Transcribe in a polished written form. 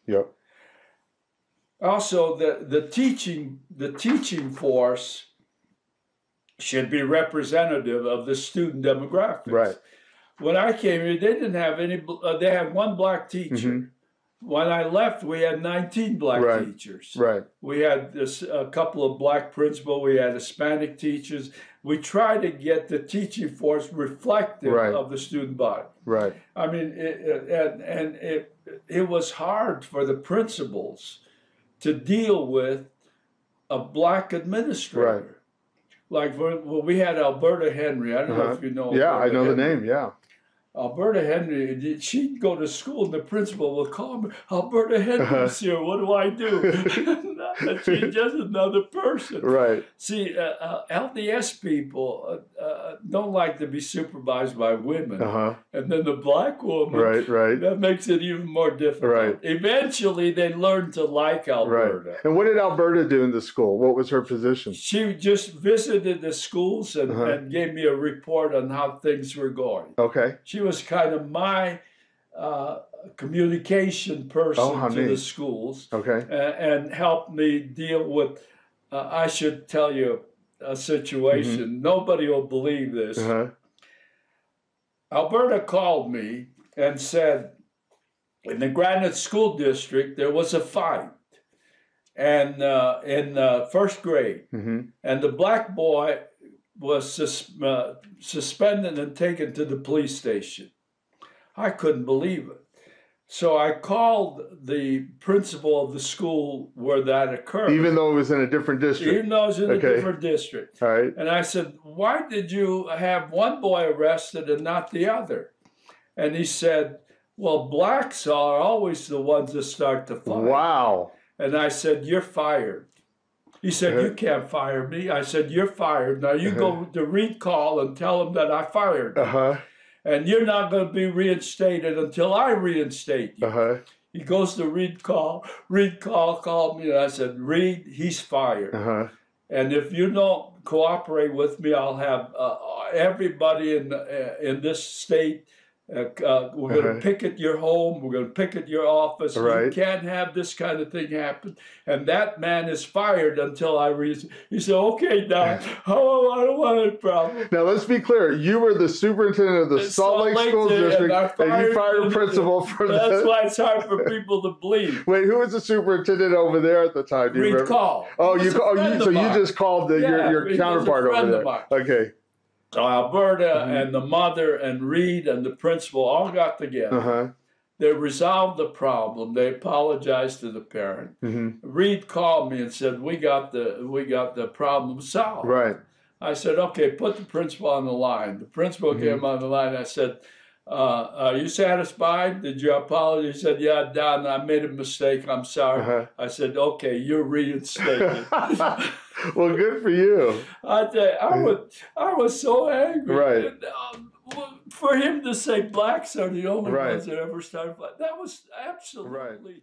Yep. Also, the teaching force should be representative of the student demographics. Right. When I came here, they didn't have any. They had one black teacher. Mm-hmm. When I left, we had 19 black Right. teachers. Right. We had a couple of black principals. We had Hispanic teachers. We tried to get the teaching force reflective Right. of the student body. Right. I mean, it was hard for the principals to deal with a black administrator. Right. Like, we had Alberta Henry. I don't know if you know. Yeah, Alberta I know Henry. the name. Yeah. Alberta Henry, she'd go to school and the principal would call me, Alberta Henry's here, what do I do? She's just another person. Right. See, LDS people don't like to be supervised by women. And then the black woman, right. that makes it even more difficult. Right. Eventually, they learn to like Alberta. Right. And what did Alberta do in the school? What was her position? She just visited the schools and gave me a report on how things were going. Okay. She was kind of my communication person to the schools. Okay. And helped me deal with, I should tell you a situation. Nobody will believe this. Alberta called me and said, in the Granite School District, there was a fight. And in first grade. And the black boy was suspended and taken to the police station. I couldn't believe it. So I called the principal of the school where that occurred. Even though it was in a different district? Even though it was in a different district. All right. And I said, why did you have one boy arrested and not the other? And he said, well, blacks are always the ones that start to fight. Wow. And I said, you're fired. He said, you can't fire me. I said, you're fired. Now you go to Reed Call and tell him that I fired you. And you're not going to be reinstated until I reinstate you. He goes to Reed Call. Reed Call called me and I said, Reed, he's fired. And if you don't cooperate with me, I'll have everybody in this state. We're going to picket your home. We're going to picket your office. You can't have this kind of thing happen. And that man is fired until I He said, okay, now, I don't want any problem. Now, let's be clear. You were the superintendent of the Salt Lake School District, and you fired a principal for that. That's why it's hard for people to believe. Wait, who was the superintendent over there at the time? Do you remember? Call. Oh, so you just called your counterpart over there. Okay. So Alberta and the mother and Reed and the principal all got together. They resolved the problem. They apologized to the parent. Reed called me and said, "We got the problem solved." Right. I said, "Okay, put the principal on the line." The principal came on the line. I said, "Are you satisfied? Did you apologize?" He said, "Yeah, Don, I made a mistake. I'm sorry." I said, "Okay, you're reinstated." Well, good for you. I tell you, I was so angry. Right. And, for him to say blacks are the only ones that ever started, that was absolutely.